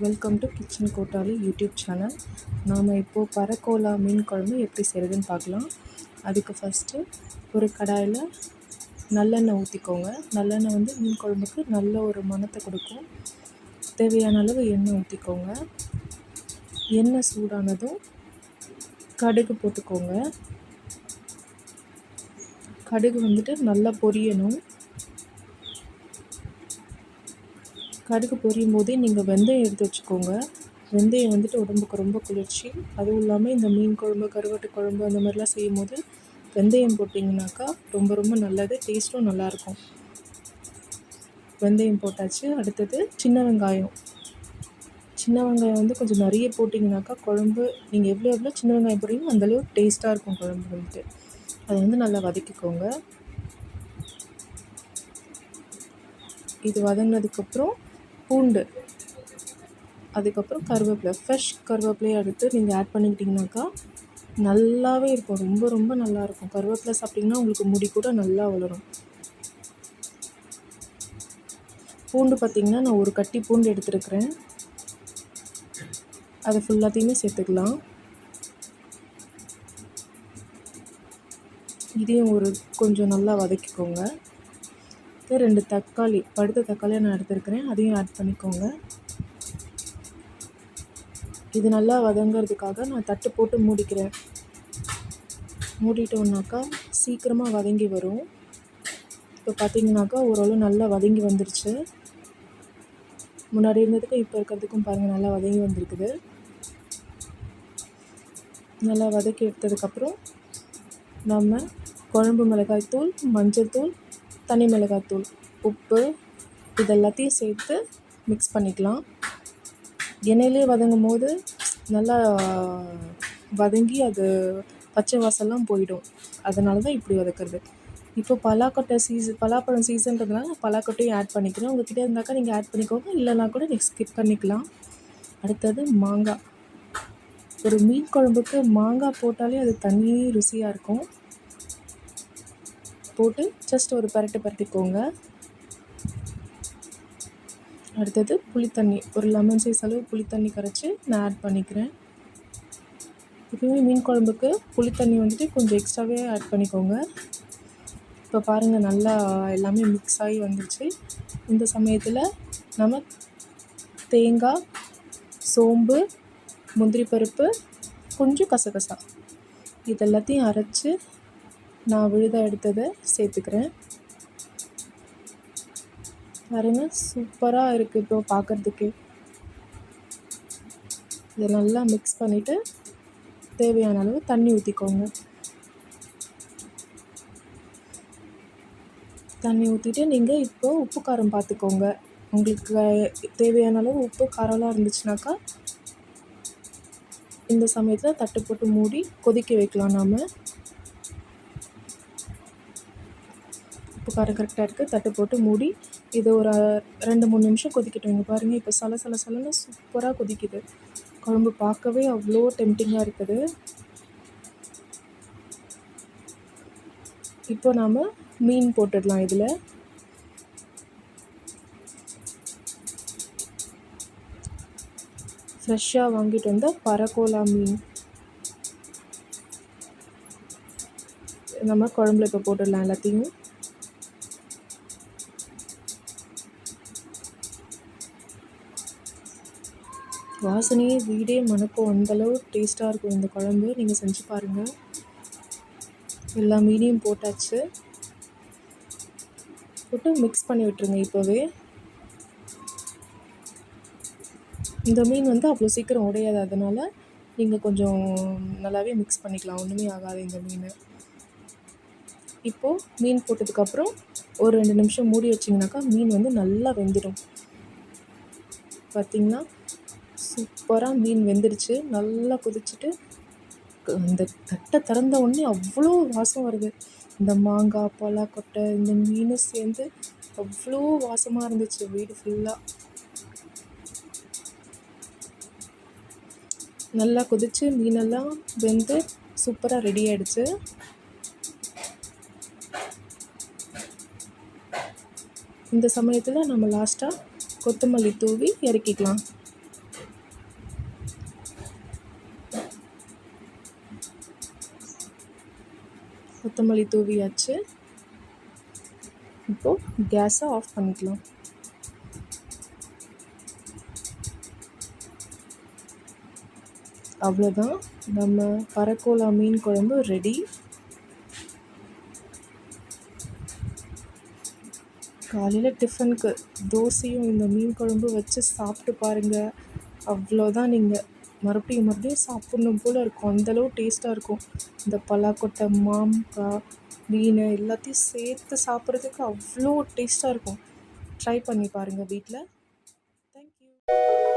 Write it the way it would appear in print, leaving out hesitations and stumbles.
Welcome to kitchen Kottali YouTube channel. நாம் இப்போது பறக்கோலா மீன் குழம்பு எப்படி செய்கிறதுன்னு பார்க்கலாம். அதுக்கு ஃபஸ்ட்டு ஒரு கடாயில் நல்லெண்ணெய் ஊற்றிக்கோங்க. நல்லெண்ணெய் வந்து மீன் குழம்புக்கு நல்ல ஒரு மணத்தை கொடுக்கும். தேவையான அளவு எண்ணெய் ஊற்றிக்கோங்க. எண்ணெய் சூடானதும் கடுகு போட்டுக்கோங்க. கடுகு வந்துட்டு நல்லா பொரியணும். கடுகு பொரியும் போதே நீங்கள் வெந்தயம் எடுத்து வச்சுக்கோங்க. வெந்தயம் வந்துட்டு உடம்புக்கு ரொம்ப குளிர்ச்சி. அதுவும் இல்லாமல் இந்த மீன் குழம்பு, கருவாட்டு குழம்பு அந்த மாதிரிலாம் செய்யும் போது வெந்தயம் போட்டிங்கனாக்கா ரொம்ப ரொம்ப நல்லது. டேஸ்ட்டும் நல்லாயிருக்கும். வெந்தயம் போட்டாச்சு. அடுத்தது சின்ன வெங்காயம். சின்ன வெங்காயம் வந்து கொஞ்சம் நிறைய போட்டிங்கனாக்கா குழம்பு நீங்கள் எவ்வளோ சின்ன வெங்காயம் போடுறீங்களோ அந்தளவு டேஸ்ட்டாக இருக்கும் குழம்பு வந்துட்டு. அதை வந்து நல்லா வதக்கிக்கோங்க. இது வதங்கினதுக்கப்புறம் பூண்டு, அதுக்கப்புறம் கருவேப்பிலை, ஃப்ரெஷ் கருவேப்பிலையை எடுத்து நீங்கள் ஆட் பண்ணிக்கிட்டிங்கனாக்கா நல்லாவே இருக்கும். ரொம்ப ரொம்ப நல்லாயிருக்கும். கருவேப்பிலை சாப்பிட்டிங்கன்னா உங்களுக்கு முடி கூட நல்லா வளரும். பூண்டு பார்த்திங்கன்னா நான் ஒரு கட்டி பூண்டு எடுத்துருக்கிறேன். அதை ஃபுல்லாத்தையுமே சேர்த்துக்கலாம். இதையும் கொஞ்சம் நல்லா வதக்கிக்கோங்க. 2 தக்காளி, பழுத்த தக்காளியை நான் எடுத்துருக்கிறேன். அதையும் ஆட் பண்ணிக்கோங்க. இது நல்லா வதங்கிறதுக்காக நான் தட்டு போட்டு மூடிக்கிறேன். மூடிட்டோம்னாக்கா சீக்கிரமாக வதங்கி வரும். இப்போ பார்த்திங்கனாக்கா ஓரளவு நல்லா வதங்கி வந்துருச்சு. முன்னாடி இருந்ததுக்கும் இப்போ இருக்கிறதுக்கும் பாருங்கள், நல்லா வதங்கி வந்திருக்குது. நல்லா வதக்கி எடுத்ததுக்கப்புறம் நம்ம குழம்பு மிளகாய்த்தூள், மஞ்சள் தூள், தனி மிளகாய்த்தூள், உப்பு இதெல்லாத்தையும் சேர்த்து மிக்ஸ் பண்ணிக்கலாம். எண்ணெயிலே வதங்கும் போது நல்லா வதங்கி அது பச்சை வாசம்லாம் போயிடும். அதனால தான் இப்படி வதக்கிறது. இப்போ பலாப்பழம் சீசன்றதுனால நான் பலாக்கொட்டையும் ஆட் பண்ணிக்கிறேன். உங்கள்கிட்ட இருந்தாக்கா நீங்கள் ஆட் பண்ணிக்கோங்க, இல்லைனா கூட நீங்கள் ஸ்கிப் பண்ணிக்கலாம். அடுத்தது மாங்காய். ஒரு மீன் குழம்புக்கு மாங்காய் போட்டாலே அது தனி ருசியாக இருக்கும். போட்டு ஜஸ்ட் ஒரு பரட்டிக்கோங்க. அடுத்தது புளித்தண்ணி, ஒரு லெமன் சைஸ் அளவு புளித்தண்ணி கரைச்சி நான் ஆட் பண்ணிக்கிறேன். எப்பவுமே மீன் குழம்புக்கு புளித்தண்ணி வந்துட்டு கொஞ்சம் எக்ஸ்ட்ராவே ஆட் பண்ணிக்கோங்க. இப்போ பாருங்கள், நல்லா எல்லாமே மிக்ஸ் ஆகி வந்துருச்சு. இந்த சமயத்தில் நம்ம தேங்காய், சோம்பு, முந்திரி பருப்பு, கொஞ்சம் கசகசா இதெல்லாத்தையும் அரைச்சி நான் விழுதாக எடுத்ததை சேர்த்துக்கிறேன். பாருங்கள், சூப்பராக இருக்குது இப்போ பார்க்குறதுக்கே. இதை நல்லா மிக்ஸ் பண்ணிவிட்டு தேவையான அளவு தண்ணி ஊற்றிக்கோங்க. தண்ணி ஊற்றிட்டு நீங்கள் இப்போது உப்பு காரம் பார்த்துக்கோங்க. உங்களுக்கு தேவையான அளவு உப்பு காரம்லாம் இருந்துச்சுனாக்கா இந்த சமயத்தில் தட்டு போட்டு மூடி கொதிக்க வைக்கலாம். நாம் உப்பு காரம் கரெக்டாக இருக்குது. தட்டு போட்டு மூடி இதை ஒரு 2-3 நிமிஷம் கொதிக்கட்டும். இங்கே பாருங்கள், இப்போ சலன்னு சூப்பராக கொதிக்குது. குழம்பு பார்க்கவே அவ்வளோ டெம்டிங்காக இருக்குது. இப்போ நாம் மீன் போட்டுடலாம். இதில் ஃப்ரெஷ்ஷாக வாங்கிட்டு வந்த பறக்கோலா மீன் நம்ம குழம்புல இப்போ போட்டுடலாம் எல்லாத்தையும். வாசனையே வீடே மணக்கும். அந்தளவு டேஸ்ட்டாக இருக்கும் இந்த குழம்பு. நீங்கள் செஞ்சு பாருங்கள். எல்லா மீனையும் போட்டாச்சு. போட்டு மிக்ஸ் பண்ணி விட்டுருங்க. இப்போவே இந்த மீன் வந்து அவ்வளோ சீக்கிரம் உடையாது. அதனால் நீங்கள் கொஞ்சம் நல்லாவே மிக்ஸ் பண்ணிக்கலாம். ஒன்றுமே ஆகாது இந்த மீன். இப்போது மீன் போட்டதுக்கப்புறம் ஒரு 2 நிமிஷம் மூடி வச்சிங்கனாக்கா மீன் வந்து நல்லா வெந்துடும். பார்த்திங்கன்னா சூப்பராக மீன் வெந்துருச்சு. நல்லா கொதிச்சுட்டு இந்த தட்டை திறந்த உடனே அவ்வளோ வாசம் வருது. இந்த மாங்காய், பலாக்கொட்டை, இந்த மீன் சேர்ந்து அவ்வளோ வாசமாக இருந்துச்சு வீடு ஃபுல்லாக. நல்லா கொதித்து மீனெல்லாம் வெந்து சூப்பராக ரெடி ஆகிடுச்சு. இந்த சமயத்தில் நம்ம லாஸ்ட்டாக கொத்தமல்லி தூவி இறக்கிக்கலாம். கொத்தமல்லி தூவியாச்சு. இப்போது கேஸை ஆஃப் பண்ணிக்கலாம். அவ்வளோதான், நம்ம பறக்கோலா மீன் குழம்பு ரெடி. காலையில் டிஃபனுக்கு தோசையும் இந்த மீன் குழம்பு வச்சு சாப்பிட்டு பாருங்கள். அவ்வளோதான், நீங்கள் மறுபடியும் மறுபடியும் சாப்பிட்ணும் போல் இருக்கும். அந்தளவு டேஸ்ட்டாக இருக்கும். இந்த பலாக்கொட்டை, மாங்காய், மீன் எல்லாத்தையும் சேர்த்து சாப்பிட்றதுக்கு அவ்வளோ டேஸ்ட்டாக இருக்கும். ட்ரை பண்ணி பாருங்கள் வீட்டில். தேங்க்யூ.